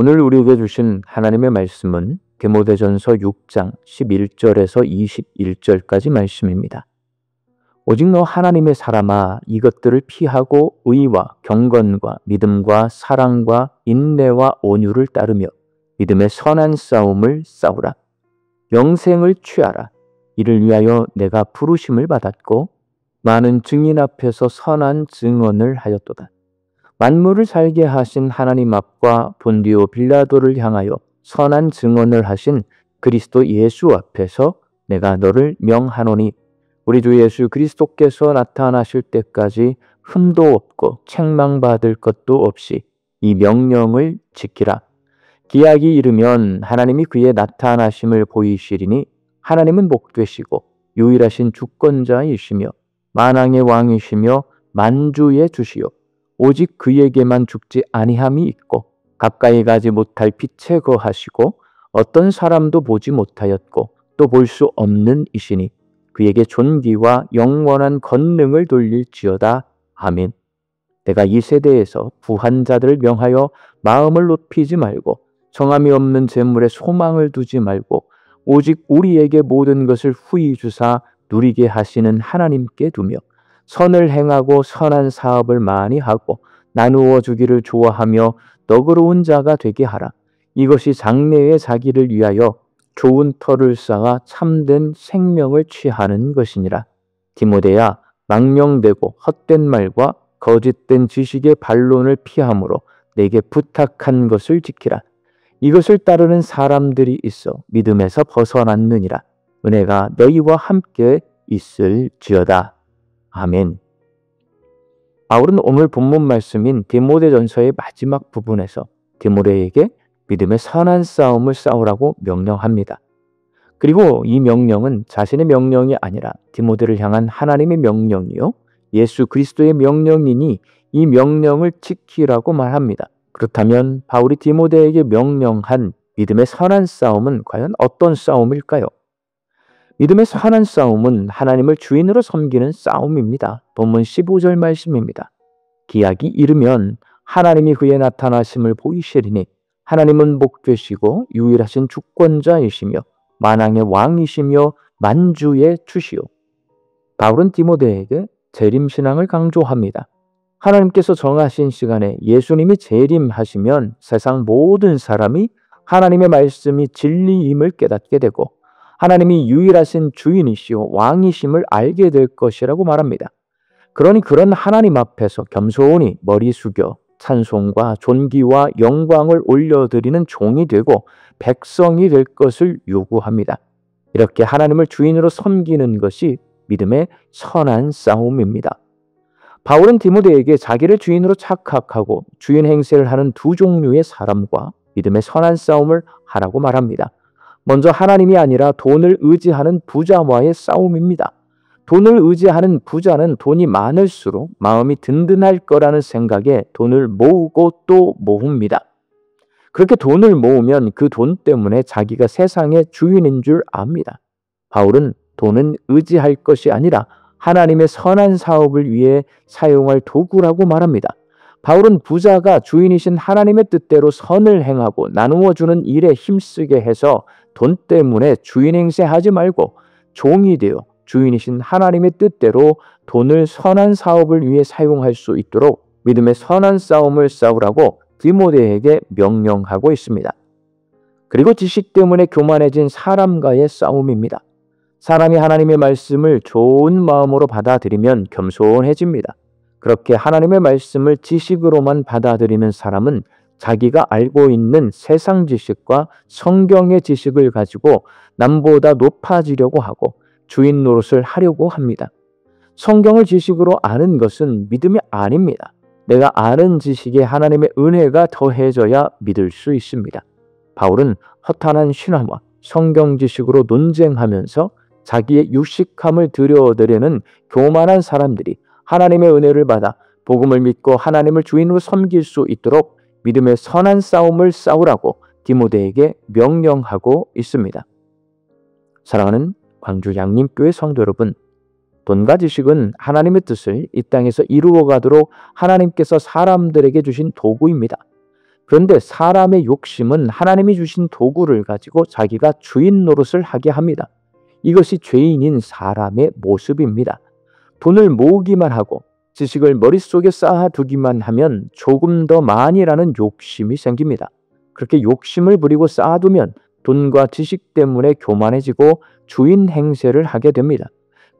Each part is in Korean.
오늘 우리에게 주신 하나님의 말씀은 디모데전서 6장 11절에서 21절까지 말씀입니다. 오직 너 하나님의 사람아, 이것들을 피하고 의와 경건과 믿음과 사랑과 인내와 온유를 따르며 믿음의 선한 싸움을 싸우라. 영생을 취하라. 이를 위하여 내가 부르심을 받았고 많은 증인 앞에서 선한 증언을 하였도다. 만물을 살게 하신 하나님 앞과 본디오 빌라도를 향하여 선한 증언을 하신 그리스도 예수 앞에서 내가 너를 명하노니 우리 주 예수 그리스도께서 나타나실 때까지 흠도 없고 책망받을 것도 없이 이 명령을 지키라. 기약이 이르면 하나님이 그의 나타나심을 보이시리니 하나님은 복되시고 유일하신 주권자이시며 만왕의 왕이시며 만주의 주시요 오직 그에게만 죽지 아니함이 있고 가까이 가지 못할 빛에 거하시고 어떤 사람도 보지 못하였고 또 볼 수 없는 이시니 그에게 존귀와 영원한 권능을 돌릴지어다. 아멘. 내가 이 세대에서 부한 자들을 명하여 마음을 높이지 말고 정함이 없는 재물에 소망을 두지 말고 오직 우리에게 모든 것을 후히 주사 누리게 하시는 하나님께 두며 선을 행하고 선한 사업을 많이 하고 나누어 주기를 좋아하며 너그러운 자가 되게 하라. 이것이 장래의 자기를 위하여 좋은 터를 쌓아 참된 생명을 취하는 것이니라. 디모데야, 망령되고 헛된 말과 거짓된 지식의 반론을 피하므로 내게 부탁한 것을 지키라. 이것을 따르는 사람들이 있어 믿음에서 벗어났느니라. 은혜가 너희와 함께 있을지어다. 아멘. 바울은 오늘 본문 말씀인 디모데전서의 마지막 부분에서 디모데에게 믿음의 선한 싸움을 싸우라고 명령합니다. 그리고 이 명령은 자신의 명령이 아니라 디모데를 향한 하나님의 명령이요 예수 그리스도의 명령이니 이 명령을 지키라고 말합니다. 그렇다면 바울이 디모데에게 명령한 믿음의 선한 싸움은 과연 어떤 싸움일까요? 믿음의 선한 싸움은 하나님을 주인으로 섬기는 싸움입니다. 본문 15절 말씀입니다. 기약이 이르면 하나님이 그의 나타나심을 보이시리니 하나님은 복되시고 유일하신 주권자이시며 만왕의 왕이시며 만주의 주시오. 바울은 디모데에게 재림신앙을 강조합니다. 하나님께서 정하신 시간에 예수님이 재림하시면 세상 모든 사람이 하나님의 말씀이 진리임을 깨닫게 되고 하나님이 유일하신 주인이시오 왕이심을 알게 될 것이라고 말합니다. 그러니 그런 하나님 앞에서 겸손히 머리 숙여 찬송과 존귀와 영광을 올려드리는 종이 되고 백성이 될 것을 요구합니다. 이렇게 하나님을 주인으로 섬기는 것이 믿음의 선한 싸움입니다. 바울은 디모데에게 자기를 주인으로 착각하고 주인 행세를 하는 두 종류의 사람과 믿음의 선한 싸움을 하라고 말합니다. 먼저 하나님이 아니라 돈을 의지하는 부자와의 싸움입니다. 돈을 의지하는 부자는 돈이 많을수록 마음이 든든할 거라는 생각에 돈을 모으고 또 모읍니다. 그렇게 돈을 모으면 그 돈 때문에 자기가 세상의 주인인 줄 압니다. 바울은 돈은 의지할 것이 아니라 하나님의 선한 사업을 위해 사용할 도구라고 말합니다. 바울은 부자가 주인이신 하나님의 뜻대로 선을 행하고 나누어 주는 일에 힘쓰게 해서 돈 때문에 주인 행세하지 말고 종이 되어 주인이신 하나님의 뜻대로 돈을 선한 사업을 위해 사용할 수 있도록 믿음의 선한 싸움을 싸우라고 디모데에게 명령하고 있습니다. 그리고 지식 때문에 교만해진 사람과의 싸움입니다. 사람이 하나님의 말씀을 좋은 마음으로 받아들이면 겸손해집니다. 그렇게 하나님의 말씀을 지식으로만 받아들이는 사람은 자기가 알고 있는 세상 지식과 성경의 지식을 가지고 남보다 높아지려고 하고 주인 노릇을 하려고 합니다. 성경을 지식으로 아는 것은 믿음이 아닙니다. 내가 아는 지식에 하나님의 은혜가 더해져야 믿을 수 있습니다. 바울은 허탄한 신화와 성경 지식으로 논쟁하면서 자기의 유식함을 들여오려는 교만한 사람들이 하나님의 은혜를 받아 복음을 믿고 하나님을 주인으로 섬길 수 있도록 믿음의 선한 싸움을 싸우라고 디모데에게 명령하고 있습니다. 사랑하는 광주 양림교회 성도 여러분, 돈과 지식은 하나님의 뜻을 이 땅에서 이루어가도록 하나님께서 사람들에게 주신 도구입니다. 그런데 사람의 욕심은 하나님이 주신 도구를 가지고 자기가 주인 노릇을 하게 합니다. 이것이 죄인인 사람의 모습입니다. 돈을 모으기만 하고 지식을 머릿속에 쌓아두기만 하면 조금 더 많이라는 욕심이 생깁니다. 그렇게 욕심을 부리고 쌓아두면 돈과 지식 때문에 교만해지고 주인 행세를 하게 됩니다.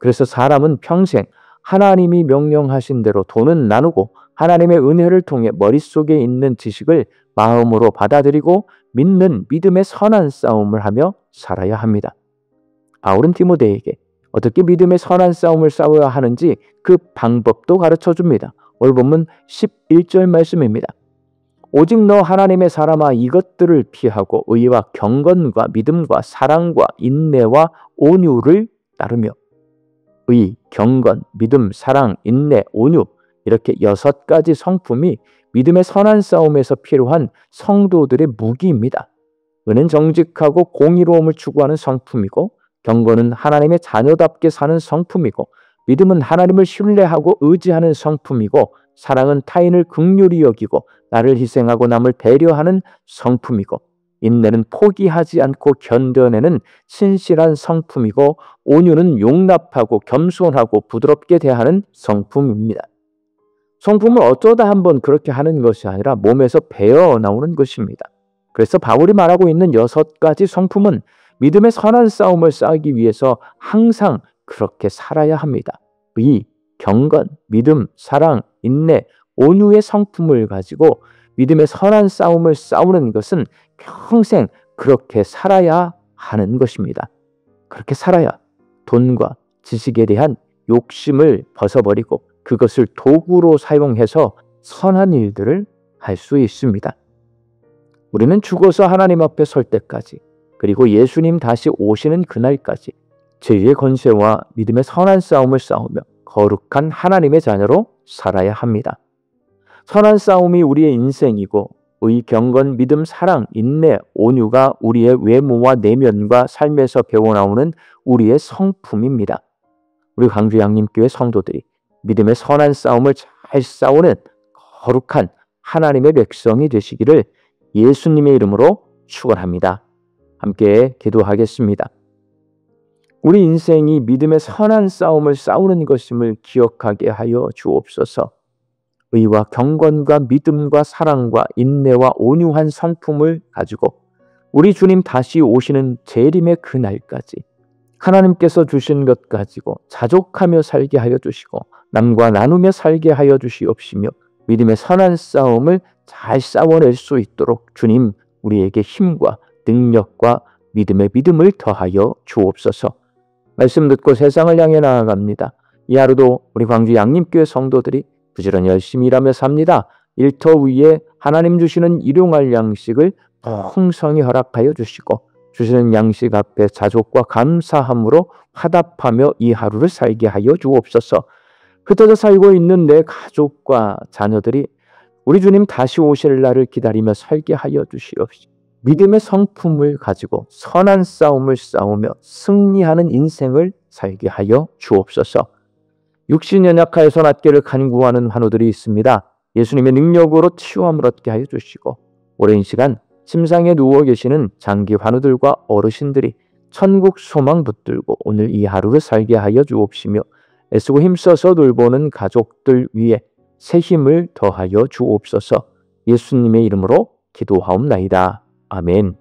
그래서 사람은 평생 하나님이 명령하신 대로 돈은 나누고 하나님의 은혜를 통해 머릿속에 있는 지식을 마음으로 받아들이고 믿는 믿음의 선한 싸움을 하며 살아야 합니다. 바울은 디모데에게 어떻게 믿음의 선한 싸움을 싸워야 하는지 그 방법도 가르쳐 줍니다. 오늘 본문 11절 말씀입니다. 오직 너 하나님의 사람아 이것들을 피하고 의와 경건과 믿음과 사랑과 인내와 온유를 따르며 의, 경건, 믿음, 사랑, 인내, 온유 이렇게 6가지 성품이 믿음의 선한 싸움에서 필요한 성도들의 무기입니다. 의는 정직하고 공의로움을 추구하는 성품이고 경건은 하나님의 자녀답게 사는 성품이고 믿음은 하나님을 신뢰하고 의지하는 성품이고 사랑은 타인을 긍휼히 여기고 나를 희생하고 남을 배려하는 성품이고 인내는 포기하지 않고 견뎌내는 신실한 성품이고 온유는 용납하고 겸손하고 부드럽게 대하는 성품입니다. 성품을 어쩌다 한번 그렇게 하는 것이 아니라 몸에서 배어 나오는 것입니다. 그래서 바울이 말하고 있는 6가지 성품은 믿음의 선한 싸움을 싸우기 위해서 항상 그렇게 살아야 합니다. 의, 경건, 믿음, 사랑, 인내, 온유의 성품을 가지고 믿음의 선한 싸움을 싸우는 것은 평생 그렇게 살아야 하는 것입니다. 그렇게 살아야 돈과 지식에 대한 욕심을 벗어버리고 그것을 도구로 사용해서 선한 일들을 할 수 있습니다. 우리는 죽어서 하나님 앞에 설 때까지 그리고 예수님 다시 오시는 그날까지 죄의 권세와 믿음의 선한 싸움을 싸우며 거룩한 하나님의 자녀로 살아야 합니다. 선한 싸움이 우리의 인생이고 의, 경건, 믿음, 사랑, 인내, 온유가 우리의 외모와 내면과 삶에서 배워나오는 우리의 성품입니다. 우리 광주 양림교회 성도들이 믿음의 선한 싸움을 잘 싸우는 거룩한 하나님의 백성이 되시기를 예수님의 이름으로 축원합니다. 함께 기도하겠습니다. 우리 인생이 믿음의 선한 싸움을 싸우는 것임을 기억하게 하여 주옵소서. 의와 경건과 믿음과 사랑과 인내와 온유한 성품을 가지고 우리 주님 다시 오시는 재림의 그날까지 하나님께서 주신 것 가지고 자족하며 살게 하여 주시고 남과 나누며 살게 하여 주시옵시며 믿음의 선한 싸움을 잘 싸워낼 수 있도록 주님 우리에게 힘과 능력과 믿음의 믿음을 더하여 주옵소서. 말씀 듣고 세상을 향해 나아갑니다. 이 하루도 우리 광주 양림교회 성도들이 부지런히 열심히 일하며 삽니다. 일터 위에 하나님 주시는 일용할 양식을 풍성히 허락하여 주시고 주시는 양식 앞에 자족과 감사함으로 화답하며 이 하루를 살게 하여 주옵소서. 흩어져 살고 있는 내 가족과 자녀들이 우리 주님 다시 오실 날을 기다리며 살게 하여 주시옵시고 믿음의 성품을 가지고 선한 싸움을 싸우며 승리하는 인생을 살게 하여 주옵소서. 육신 연약하여서 낫기를 간구하는 환우들이 있습니다. 예수님의 능력으로 치유함을 얻게 하여 주시고 오랜 시간 침상에 누워 계시는 장기 환우들과 어르신들이 천국 소망 붙들고 오늘 이 하루를 살게 하여 주옵시며 애쓰고 힘써서 돌보는 가족들 위에 새 힘을 더하여 주옵소서. 예수님의 이름으로 기도하옵나이다. 아멘.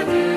그